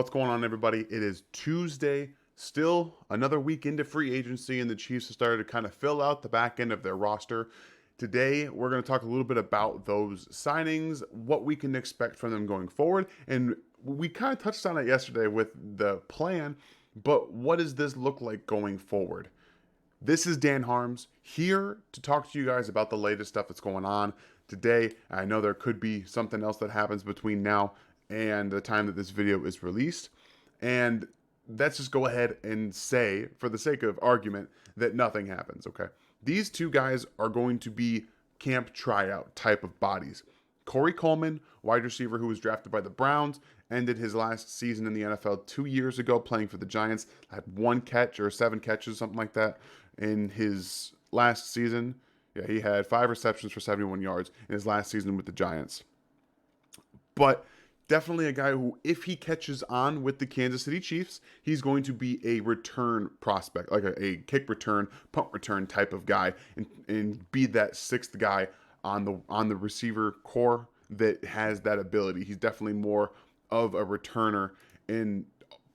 What's going on, everybody? It is Tuesday, still another week into free agency, and the Chiefs have started to kind of fill out the back end of their roster. Today, we're going to talk a little bit about those signings, what we can expect from them going forward, and we kind of touched on it yesterday with the plan, but what does this look like going forward? This is Dan Harms here to talk to you guys about the latest stuff that's going on today. I know there could be something else that happens between now and the time that this video is released. And let's just go ahead and say, for the sake of argument, that nothing happens, okay? These two guys are going to be camp tryout type of bodies. Corey Coleman, wide receiver who was drafted by the Browns, ended his last season in the NFL 2 years ago playing for the Giants. Had one catch or 7 catches, something like that, in his last season. Yeah, he had 5 receptions for 71 yards in his last season with the Giants. But definitely a guy who, if he catches on with the Kansas City Chiefs, he's going to be a return prospect, like a kick return, punt return type of guy, and be that sixth guy on the receiver core that has that ability. He's definitely more of a returner in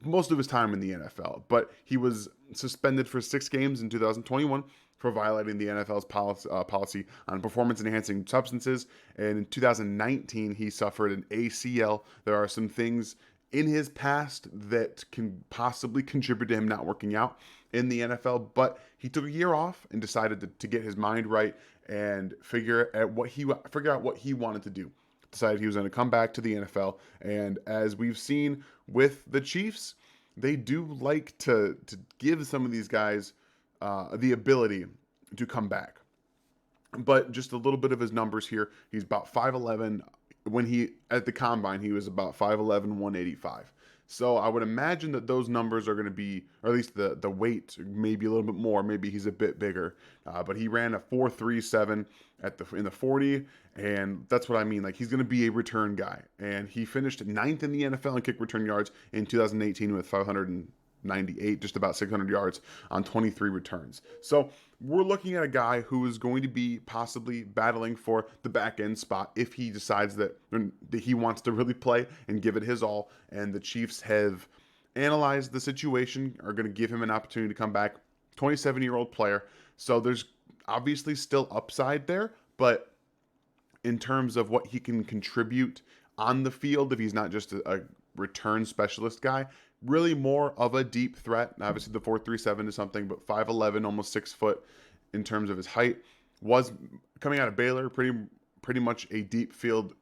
most of his time in the NFL, but he was suspended for 6 games in 2021 for violating the NFL's policy on performance-enhancing substances. And in 2019, he suffered an ACL. There are some things in his past that can possibly contribute to him not working out in the NFL, but he took a year off and decided to get his mind right and figure out what he wanted to do. Decided he was going to come back to the NFL, and as we've seen with the Chiefs, they do like to give some of these guys the ability to come back. But just a little bit of his numbers here. He's about 5'11". When he at the combine, he was about 5'11", 185. So I would imagine that those numbers are going to be, or at least the weight, maybe a little bit more. Maybe he's a bit bigger. But he ran a 4.37 in the 40, and that's what I mean. Like, he's going to be a return guy, and he finished 9th in the NFL in kick return yards in 2018 with 598, just about 600 yards on 23 returns. So we're looking at a guy who is going to be possibly battling for the back end spot if he decides that he wants to really play and give it his all. And the Chiefs have analyzed the situation, are going to give him an opportunity to come back. 27-year-old player. So there's obviously still upside there, but in terms of what he can contribute on the field, if he's not just a return specialist guy, really more of a deep threat. Obviously, the 4.37 is something, but 5'11", almost 6 foot in terms of his height, was coming out of Baylor, pretty much a deep field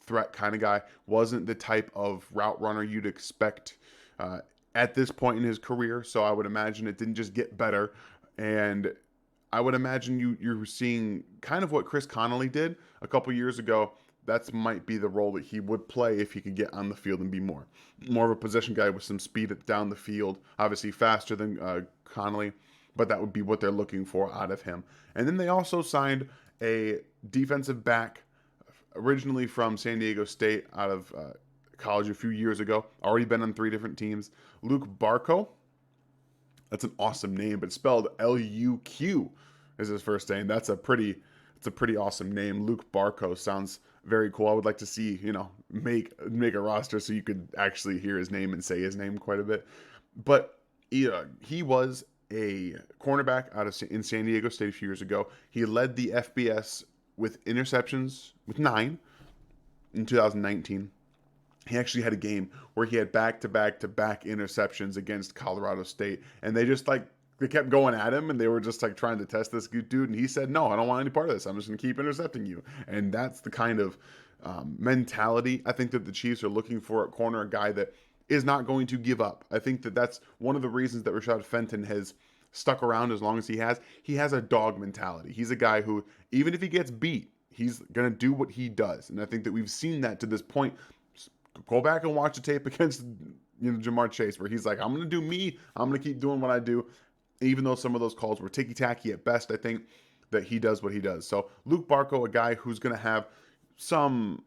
threat kind of guy. Wasn't the type of route runner you'd expect at this point in his career. So I would imagine it didn't just get better, and I would imagine you're seeing kind of what Chris Connolly did a couple years ago. That might be the role that he would play if he could get on the field and be more of a possession guy with some speed down the field. Obviously faster than Connolly, but that would be what they're looking for out of him. And then they also signed a defensive back originally from San Diego State out of college a few years ago. Already been on 3 different teams. Luke Barco. That's an awesome name, but spelled Luq is his first name. It's a pretty awesome name. Luke Barco sounds very cool. I would like to see, make a roster so you could actually hear his name and say his name quite a bit. But he was a cornerback in San Diego State a few years ago. He led the FBS with interceptions with 9 in 2019. He actually had a game where he had back-to-back interceptions against Colorado State, and they kept going at him, and they were just trying to test this good dude. And he said, "No, I don't want any part of this. I'm just going to keep intercepting you." And that's the kind of mentality I think that the Chiefs are looking for at corner, a guy that is not going to give up. I think that that's one of the reasons that Rashad Fenton has stuck around as long as he has. He has a dog mentality. He's a guy who, even if he gets beat, he's going to do what he does. And I think that we've seen that to this point. Go back and watch the tape against Jamar Chase, where he's like, "I'm going to do me. I'm going to keep doing what I do." Even though some of those calls were ticky-tacky at best, I think that he does what he does. So Luke Barco, a guy who's going to have some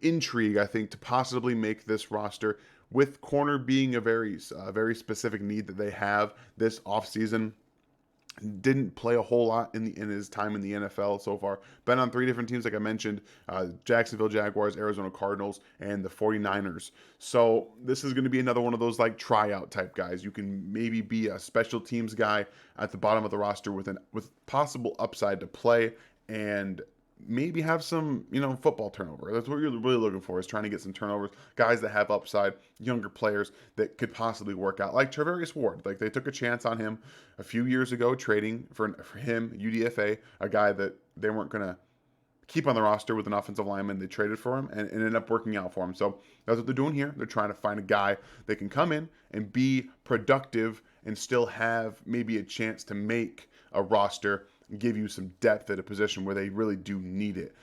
intrigue, I think, to possibly make this roster, with corner being a very specific need that they have this offseason. Didn't play a whole lot in his time in the NFL so far. Been on 3 different teams, like I mentioned, Jacksonville Jaguars, Arizona Cardinals, and the 49ers. So this is going to be another one of those like tryout type guys. You can maybe be a special teams guy at the bottom of the roster with possible upside to play and maybe have some, football turnover. That's what you're really looking for, is trying to get some turnovers, guys that have upside, younger players that could possibly work out, like Travarius Ward. Like, they took a chance on him a few years ago, trading for him, UDFA, a guy that they weren't going to keep on the roster with an offensive lineman. They traded for him, and it ended up working out for him. So that's what they're doing here. They're trying to find a guy that can come in and be productive and still have maybe a chance to make a roster, give you some depth at a position where they really do need it.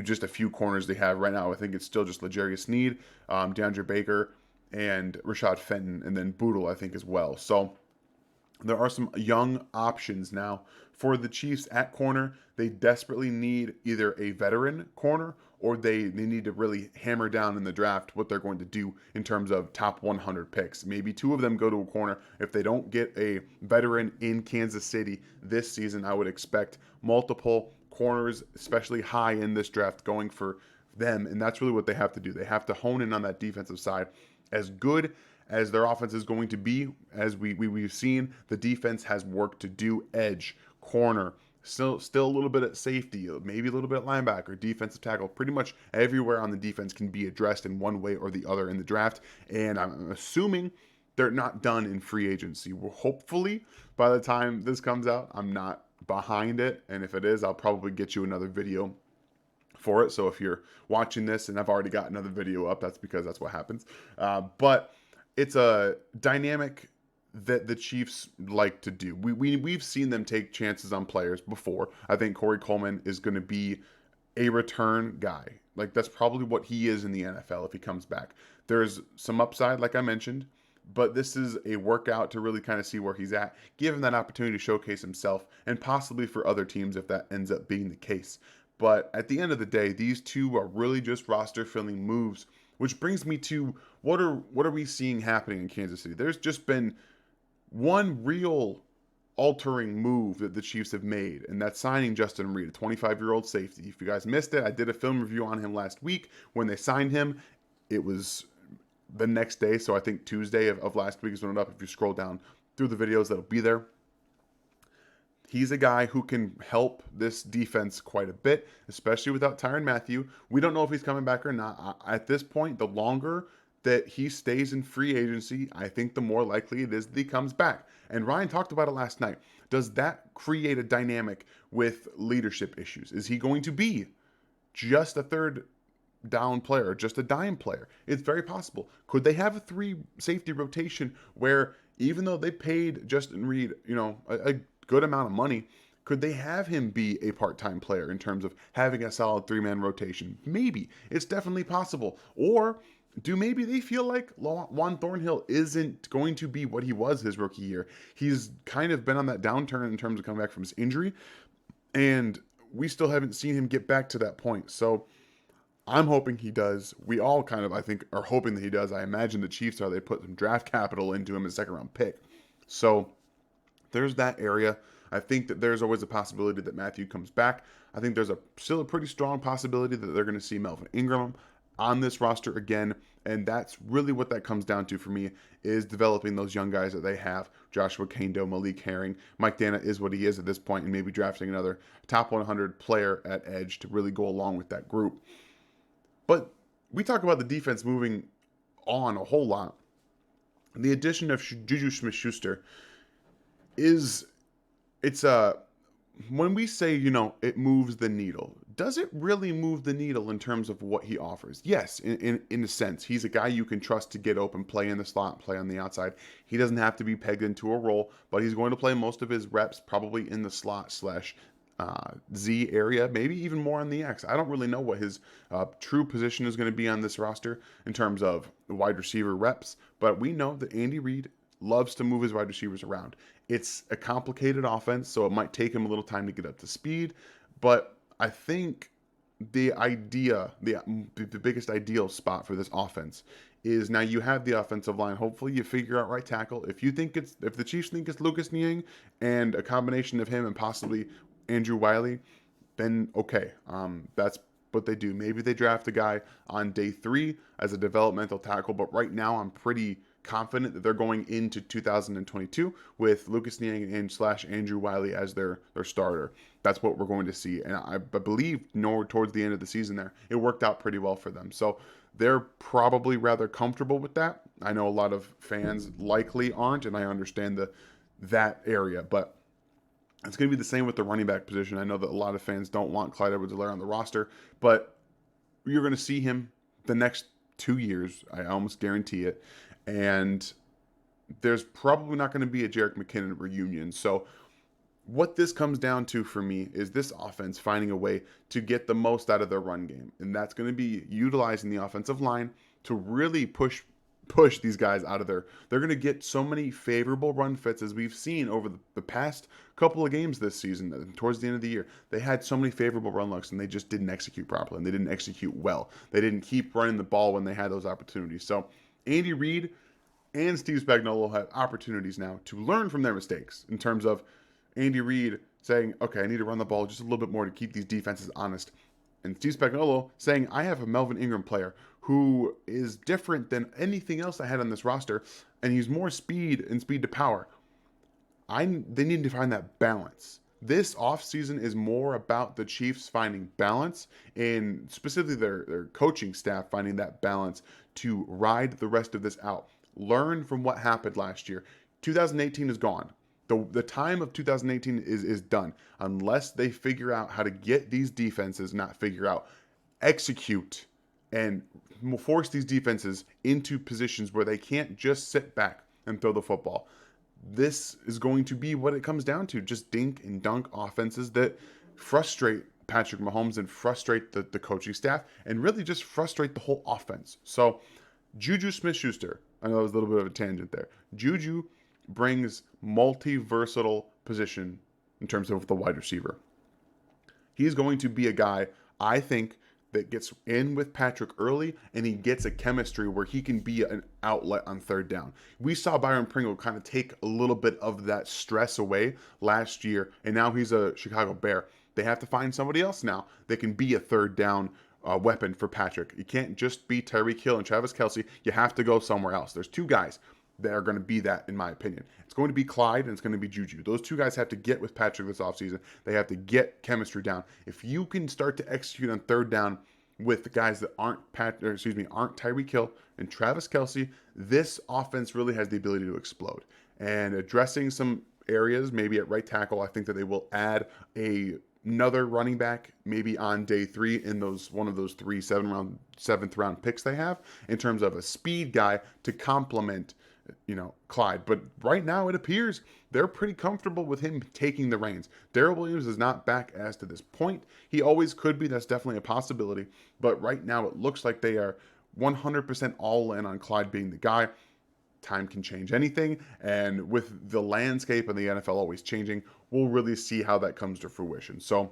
Just a few corners they have right now. I think it's still just L'Jarius Sneed, DeAndre Baker, and Rashad Fenton, and then Boodle, I think, as well. So there are some young options now for the Chiefs at corner. They desperately need either a veteran corner, or they need to really hammer down in the draft what they're going to do in terms of top 100 picks. Maybe two of them go to a corner. If they don't get a veteran in Kansas City this season, I would expect multiple corners, especially high in this draft, going for them. And that's really what they have to do. They have to hone in on that defensive side. As good as their offense is going to be, as we've seen, the defense has work to do. Edge, corner, still a little bit at safety, maybe a little bit at linebacker, defensive tackle. Pretty much everywhere on the defense can be addressed in one way or the other in the draft. And I'm assuming they're not done in free agency. Well, hopefully, by the time this comes out, I'm not behind it. And if it is, I'll probably get you another video for it. So if you're watching this and I've already got another video up, that's because that's what happens. But it's a dynamic that the Chiefs like to do. We've seen them take chances on players before. I think Corey Coleman is going to be a return guy. Like, that's probably what he is in the NFL if he comes back. There's some upside, like I mentioned, but this is a workout to really kind of see where he's at, give him that opportunity to showcase himself, and possibly for other teams if that ends up being the case. But at the end of the day, these two are really just roster filling moves, which brings me to what are we seeing happening in Kansas City? There's just been one real altering move that the Chiefs have made, and that's signing Justin Reid, a 25-year-old safety. If you guys missed it, I did a film review on him last week. When they signed him, it was the next day, so I think Tuesday of last week is when it up. If you scroll down through the videos, that'll be there. He's a guy who can help this defense quite a bit, especially without Tyrann Mathieu. We don't know if he's coming back or not. At this point, the longer that he stays in free agency, I think the more likely it is that he comes back. And Ryan talked about it last night. Does that create a dynamic with leadership issues? Is he going to be just a third down player, just a dime player? It's very possible. Could they have a 3 safety rotation where, even though they paid Justin Reid, a good amount of money, could they have him be a part-time player in terms of having a solid 3-man rotation? Maybe. It's definitely possible. Or do maybe they feel like Juan Thornhill isn't going to be what he was his rookie year? He's kind of been on that downturn in terms of coming back from his injury, and we still haven't seen him get back to that point. So I'm hoping he does. We all kind of, I think, are hoping that he does. I imagine the Chiefs are. They put some draft capital into him as a second-round pick. So there's that area. I think that there's always a possibility that Mathieu comes back. I think there's still a pretty strong possibility that they're going to see Melvin Ingram on this roster again, and that's really what that comes down to for me, is developing those young guys that they have. Joshua Kando, Malik Herring, Mike Dana is what he is at this point, and maybe drafting another top 100 player at edge to really go along with that group. But we talk about the defense moving on a whole lot. The addition of Juju Smith-Schuster when we say, it moves the needle, does it really move the needle in terms of what he offers? Yes, in a sense. He's a guy you can trust to get open, play in the slot, play on the outside. He doesn't have to be pegged into a role, but he's going to play most of his reps probably in the slot / Z area, maybe even more on the X. I don't really know what his true position is going to be on this roster in terms of wide receiver reps, but we know that Andy Reid loves to move his wide receivers around. It's a complicated offense, so it might take him a little time to get up to speed, but I think the biggest ideal spot for this offense is now you have the offensive line. Hopefully you figure out right tackle. If the Chiefs think it's Lucas Niang and a combination of him and possibly Andrew Wiley, then okay. That's what they do. Maybe they draft a guy on day 3 as a developmental tackle, but right now I'm pretty confident that they're going into 2022 with Lucas Niang and slash Andrew Wiley as their starter. That's what we're going to see, and I believe towards the end of the season there, it worked out pretty well for them. So they're probably rather comfortable with that. I know a lot of fans likely aren't, and I understand that area, but it's going to be the same with the running back position. I know that a lot of fans don't want Clyde Edwards-Helaire on the roster, but you're going to see him the next 2 years. I almost guarantee it. And there's probably not going to be a Jerick McKinnon reunion. So what this comes down to for me is this offense finding a way to get the most out of their run game. And that's going to be utilizing the offensive line to really push these guys out of there. They're going to get so many favorable run fits as we've seen over the past couple of games this season. Towards the end of the year, they had so many favorable run looks and they just didn't execute properly and they didn't execute well. They didn't keep running the ball when they had those opportunities. So Andy Reid and Steve Spagnuolo have opportunities now to learn from their mistakes in terms of Andy Reid saying, okay, I need to run the ball just a little bit more to keep these defenses honest. And Steve Spagnuolo saying, I have a Melvin Ingram player who is different than anything else I had on this roster, and he's more speed and speed to power. They need to find that balance. This offseason is more about the Chiefs finding balance and specifically their coaching staff finding that balance to ride the rest of this out. Learn from what happened last year. 2018 is gone. The time of 2018 is done unless they figure out how to get these defenses, not figure out, execute and force these defenses into positions where they can't just sit back and throw the football. This is going to be what it comes down to, just dink and dunk offenses that frustrate Patrick Mahomes and frustrate the coaching staff and really just frustrate the whole offense. So Juju Smith-Schuster, I know that was a little bit of a tangent there. Juju brings multi-versatile position in terms of the wide receiver. He's going to be a guy, I think, that gets in with Patrick early and he gets a chemistry where he can be an outlet on third down. We saw Byron Pringle kind of take a little bit of that stress away last year, and now he's a Chicago Bear. They have to find somebody else now that can be a third down weapon for Patrick. You can't just be Tyreek Hill and Travis Kelce. You have to go somewhere else. There's two guys that are going to be that, in my opinion. It's going to be Clyde and it's going to be Juju. Those two guys have to get with Patrick this offseason. They have to get chemistry down. If you can start to execute on third down with the guys that aren't Tyreek Hill and Travis Kelce, this offense really has the ability to explode. And addressing some areas, maybe at right tackle, I think that they will add another running back maybe on day 3 in one of those 3 seventh round picks they have in terms of a speed guy to complement Clyde. But right now it appears they're pretty comfortable with him taking the reins. Darrell Williams is not back as to this point. He always could be. That's definitely a possibility. But right now it looks like they are 100% all in on Clyde being the guy. Time can change anything. And with the landscape of the NFL always changing, we'll really see how that comes to fruition. So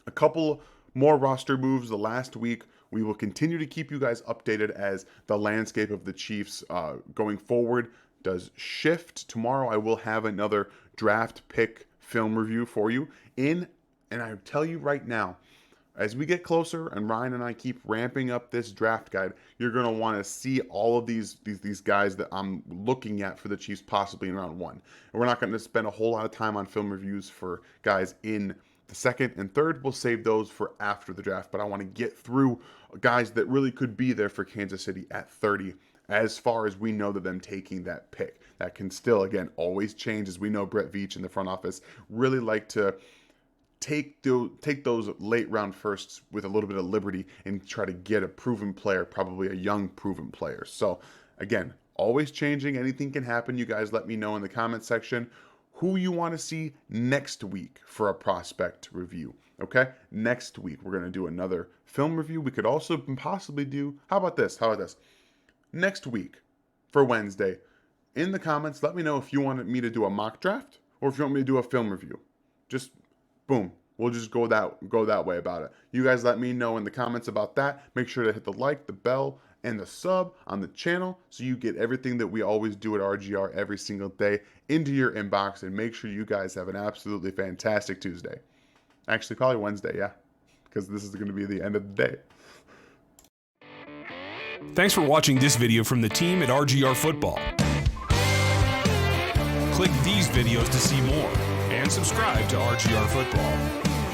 a couple more roster moves the last week. We will continue to keep you guys updated as the landscape of the Chiefs going forward does shift. Tomorrow I will have another draft pick film review for you. And I tell you right now, as we get closer and Ryan and I keep ramping up this draft guide, you're going to want to see all of these guys that I'm looking at for the Chiefs possibly in round 1. And we're not going to spend a whole lot of time on film reviews for guys in the second and third. We'll save those for after the draft, but I want to get through guys that really could be there for Kansas City at 30 as far as we know that them taking that pick. That can still, again, always change, as we know Brett Veach in the front office really like to take those late round firsts with a little bit of liberty and try to get a proven player, probably a young proven player. So again, always changing. Anything can happen. You guys let me know in the comment section who you want to see next week for a prospect review. Okay, next week we're going to do another film review. We could also possibly do, how about this? Next week for Wednesday, in the comments, let me know if you wanted me to do a mock draft or if you want me to do a film review. Just boom, We'll just go that way about it. You guys let me know in the comments about that. Make sure to hit the like, the bell, and the sub on the channel so you get everything that we always do at RGR every single day into your inbox. And make sure you guys have an absolutely fantastic Tuesday. Actually, probably Wednesday, yeah, because this is going to be the end of the day. Thanks for watching this video from the team at RGR Football. Click these videos to see more and subscribe to RGR Football.